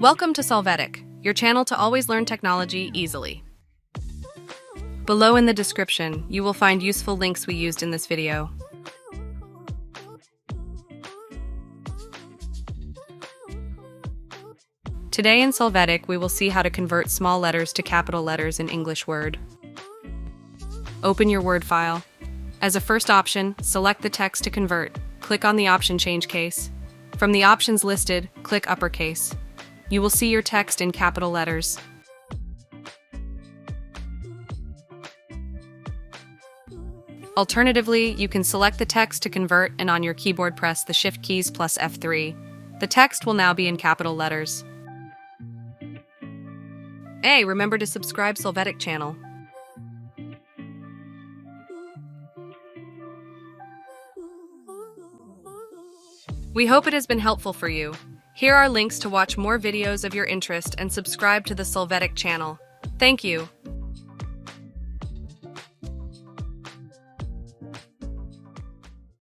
Welcome to Solvetic, your channel to always learn technology easily. Below in the description, you will find useful links we used in this video. Today in Solvetic, we will see how to convert small letters to capital letters in English Word. Open your Word file. As a first option, select the text to convert. Click on the option Change Case. From the options listed, click Uppercase. You will see your text in capital letters. Alternatively, you can select the text to convert and on your keyboard press the Shift keys plus F3. The text will now be in capital letters. Hey, remember to subscribe Solvetic Channel. We hope it has been helpful for you. Here are links to watch more videos of your interest and subscribe to the Solvetic channel. Thank you.